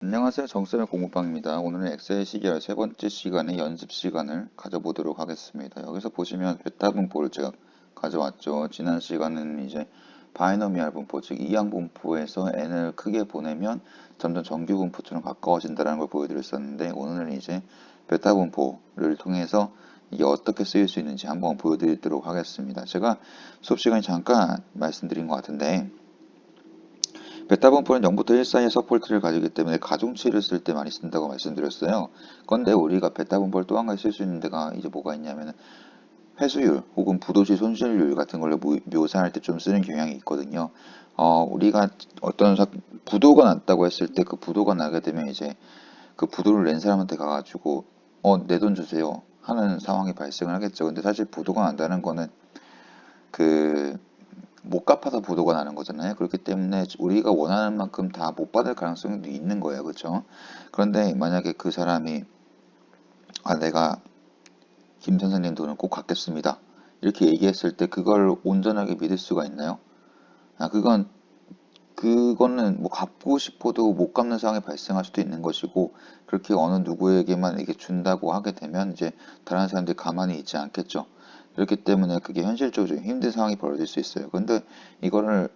안녕하세요. 정쌤의 공부방입니다. 오늘은 엑셀 시계열 세 번째 시간의 연습 시간을 가져보도록 하겠습니다. 여기서 보시면 베타 분포를 제가 가져왔죠. 지난 시간은 이제 바이너미얼 분포, 즉 이항 분포에서 n을 크게 보내면 점점 정규 분포처럼 가까워진다는 걸 보여드렸었는데 오늘은 이제 베타 분포를 통해서 이게 어떻게 쓰일 수 있는지 한번 보여드리도록 하겠습니다. 제가 수업 시간에 잠깐 말씀드린 것 같은데 베타 분포는 0부터 1 사이의 서포트를 가지기 때문에 가중치를 쓸 때 많이 쓴다고 말씀드렸어요. 그런데 우리가 베타 분포를 또 한 가지 쓸 수 있는 데가 이제 뭐가 있냐면 회수율 혹은 부도시 손실률 같은 걸로 묘사할 때 좀 쓰는 경향이 있거든요. 우리가 어떤 부도가 났다고 했을 때 그 부도가 나게 되면 이제 그 부도를 낸 사람한테 가가지고 내 돈 주세요 하는 상황이 발생을 하겠죠. 근데 사실 부도가 난다는 거는 그 못 갚아서 부도가 나는 거잖아요. 그렇기 때문에 우리가 원하는 만큼 다 못 받을 가능성도 있는 거예요. 그렇죠? 그런데 만약에 그 사람이 내가 김 선생님 돈을 꼭 갚겠습니다. 이렇게 얘기했을 때 그걸 온전하게 믿을 수가 있나요? 그거는 뭐 갚고 싶어도 못 갚는 상황이 발생할 수도 있는 것이고 그렇게 어느 누구에게만 이게 준다고 하게 되면 이제 다른 사람들이 가만히 있지 않겠죠. 그렇기 때문에 그게 현실적으로 좀 힘든 상황이 벌어질 수 있어요. 근데 이거를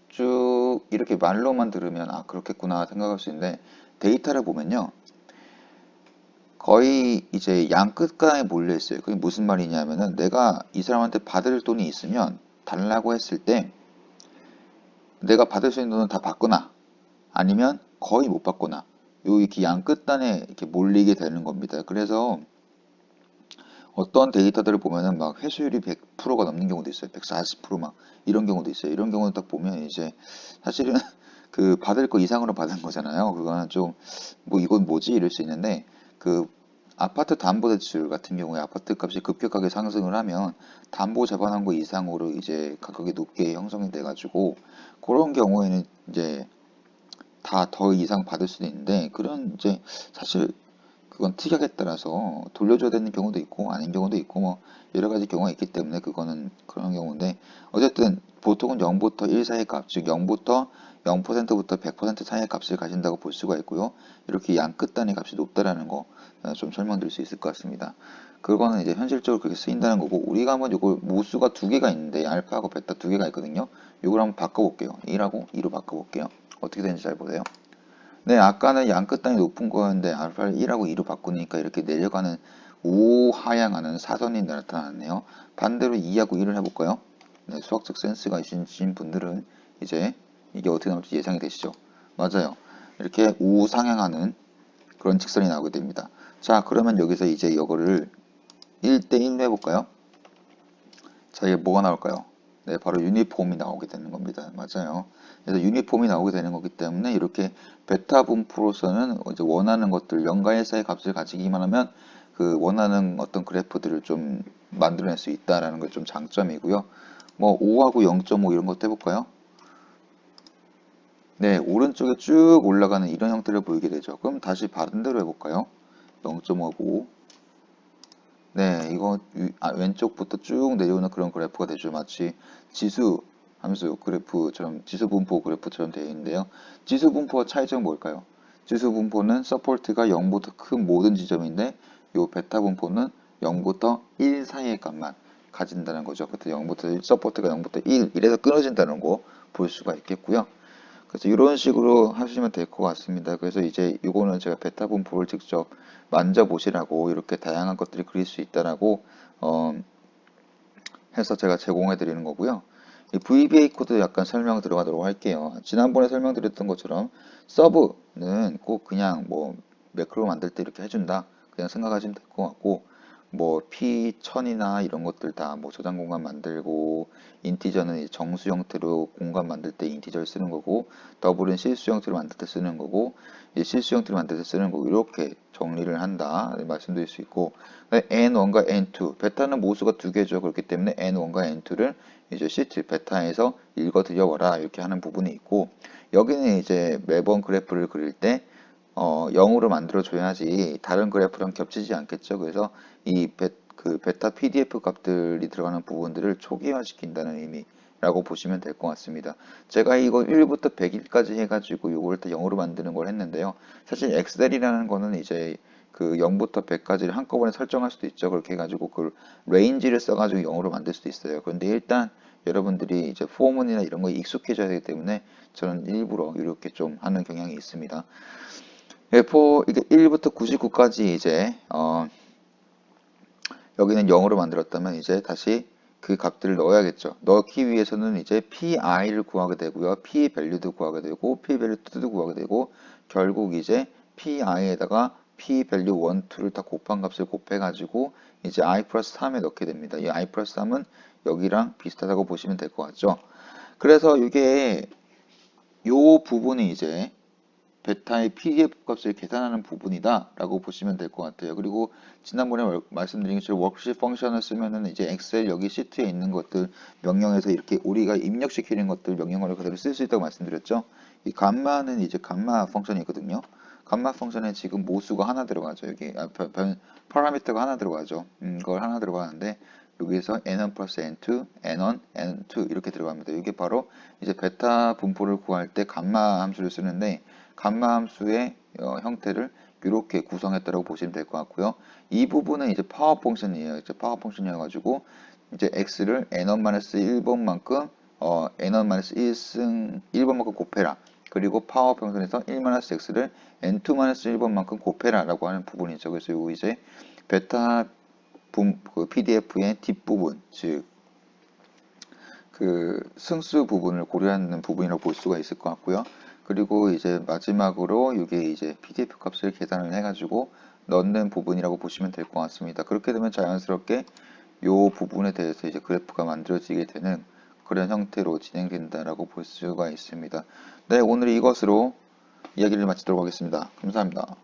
쭉 이렇게 말로만 들으면 그렇겠구나 생각할 수 있는데 데이터를 보면요. 거의 이제 양 끝간에 몰려 있어요. 그게 무슨 말이냐면은 내가 이 사람한테 받을 돈이 있으면 달라고 했을 때 내가 받을 수 있는 돈은 다 받거나 아니면 거의 못 받거나 이렇게 양 끝단에 이렇게 몰리게 되는 겁니다. 그래서 어떤 데이터들을 보면은 막 회수율이 100%가 넘는 경우도 있어요. 140%막 이런 경우도 있어요. 이런 경우는 딱 보면 이제 사실은 그 받을 거 이상으로 받은 거잖아요. 그거는 좀 뭐 이건 뭐지 이럴 수 있는데 그 아파트 담보대출 같은 경우에 아파트 값이 급격하게 상승을 하면 담보 잡아놓은 거 이상으로 이제 가격이 높게 형성이 돼가지고 그런 경우에는 이제 다 더 이상 받을 수도 있는데 그런 이제 사실 그건 특약에 따라서 돌려줘야 되는 경우도 있고 아닌 경우도 있고 뭐 여러 가지 경우가 있기 때문에 그거는 그런 경우인데 어쨌든 보통은 0부터 1 사이의 값, 즉 0부터 0%부터 100% 사이의 값을 가진다고 볼 수가 있고요. 이렇게 양 끝단의 값이 높다라는 거 좀 설명드릴 수 있을 것 같습니다. 그거는 이제 현실적으로 그렇게 쓰인다는 거고 우리가 한번 요거 모수가 두 개가 있는데 알파하고 베타 두 개가 있거든요. 요걸 한번 바꿔볼게요. 1하고 2로 바꿔볼게요. 어떻게 되는지 잘 보세요. 네, 아까는 양 끝단이 높은 거였는데 알파를 1하고 2로 바꾸니까 이렇게 내려가는 우하향하는 사선이 나타났네요. 반대로 2하고 1을 해볼까요? 네, 수학적 센스가 있으신 분들은 이제 이게 어떻게 나올지 예상이 되시죠? 맞아요. 이렇게 우상향하는 그런 직선이 나오게 됩니다. 자, 그러면 여기서 이제 이거를 1대1로 해볼까요? 자, 이게 뭐가 나올까요? 네, 바로 유니폼이 나오게 되는 겁니다. 맞아요. 그래서 유니폼이 나오게 되는 거기 때문에 이렇게 베타 분포로서는 이제 원하는 것들, 연과 일사의 값을 가지기만 하면 그 원하는 어떤 그래프들을 좀 만들어낼 수 있다라는 게 좀 장점이고요. 뭐 5하고 0.5 이런 것도 해볼까요? 네, 오른쪽에 쭉 올라가는 이런 형태를 보이게 되죠. 그럼 다시 반대로 해볼까요? 0.5하고 네, 이거 왼쪽부터 쭉 내려오는 그런 그래프가 되죠. 마치 지수 함수 그래프처럼 지수 분포 그래프처럼 되어 있는데요. 지수 분포와 차이점은 뭘까요? 지수 분포는 서포트가 0부터 큰 모든 지점인데 요 베타 분포는 0부터 1 사이의 값만 가진다는 거죠. 그때 0부터 1, 서포트가 0부터 1, 이래서 끊어진다는 거 볼 수가 있겠고요. 그래서 이런 식으로 하시면 될 것 같습니다. 그래서 이제 이거는 제가 베타 분포를 직접 만져보시라고 이렇게 다양한 것들이 그릴 수 있다라고 해서 제가 제공해 드리는 거고요. 이 VBA 코드 약간 설명 들어가도록 할게요. 지난번에 설명드렸던 것처럼 서브는 꼭 그냥 뭐 매크로 만들 때 이렇게 해준다. 그냥 생각하시면 될 것 같고 뭐 P1000이나 이런 것들 다 뭐 저장 공간 만들고 인티저는 정수 형태로 공간 만들 때 인티저를 쓰는 거고 더블은 실수 형태로 만들 때 쓰는 거고 실수 형태로 만들 때 쓰는 거고 이렇게 정리를 한다 말씀드릴 수 있고 N1과 N2 베타는 모수가 두 개죠. 그렇기 때문에 N1과 N2를 이제 시트 베타에서 읽어 드려봐라 이렇게 하는 부분이 있고 여기는 이제 매번 그래프를 그릴 때 0으로 만들어 줘야지 다른 그래프랑 겹치지 않겠죠. 그래서 이 베타 PDF 값들이 들어가는 부분들을 초기화 시킨다는 의미 라고 보시면 될 것 같습니다. 제가 이거 1부터 100일까지 해가지고 요걸 다 0으로 만드는 걸 했는데요. 사실 엑셀이라는 거는 이제 그 0부터 100까지를 한꺼번에 설정할 수도 있죠. 그렇게 해가지고 그 레인지를 써가지고 0으로 만들 수도 있어요. 그런데 일단 여러분들이 이제 포문이나 이런 거에 익숙해져야 되기 때문에 저는 일부러 이렇게 좀 하는 경향이 있습니다. 이게 1부터 99까지 이제 여기는 0으로 만들었다면 이제 다시 그 값들을 넣어야겠죠. 넣기 위해서는 이제 pi를 구하게 되고요. p 밸류도 구하게 되고 p 밸류 2도 구하게 되고 결국 이제 pi에다가 p 밸류 1, 2를 다 곱한 값을 곱해가지고 이제 i 플러스 3에 넣게 됩니다. 이 i 플러스 3은 여기랑 비슷하다고 보시면 될 것 같죠. 그래서 이게 요 부분이 이제 베타의 PDF 값을 계산하는 부분이다 라고 보시면 될 것 같아요. 그리고 지난번에 말씀드린 것처럼 워크시트 펑션을 쓰면은 이제 엑셀 여기 시트에 있는 것들 명령에서 이렇게 우리가 입력시키는 것들 명령어를 그대로 쓸 수 있다고 말씀드렸죠. 이 감마는 이제 감마 펑션이거든요. 감마 펑션에 지금 모수가 하나 들어가죠. 여기 파라미터가 하나 들어가죠. 그걸 하나 들어가는데 여기에서 n1 플러스 n2, n1, n2 이렇게 들어갑니다. 이게 바로 이제 베타 분포를 구할 때 감마 함수를 쓰는데 감마 함수의 형태를 이렇게 구성했다고 보시면 될 것 같고요. 이 부분은 이제 파워 펑션이에요. 이제 파워 펑션이어가지고 이제 x를 n1-1번만큼 n1-1승 1번만큼 곱해라. 그리고 파워 펑션에서 1-x를 n2-1번만큼 곱해라라고 하는 부분이죠. 그래서 요 이제 베타 그 PDF의 뒷부분, 즉 그 승수 부분을 고려하는 부분이라고 볼 수가 있을 것 같고요. 그리고 이제 마지막으로 이게 이제 PDF 값을 계산을 해가지고 넣는 부분이라고 보시면 될 것 같습니다. 그렇게 되면 자연스럽게 이 부분에 대해서 이제 그래프가 만들어지게 되는 그런 형태로 진행된다라고 볼 수가 있습니다. 네, 오늘 이것으로 이야기를 마치도록 하겠습니다. 감사합니다.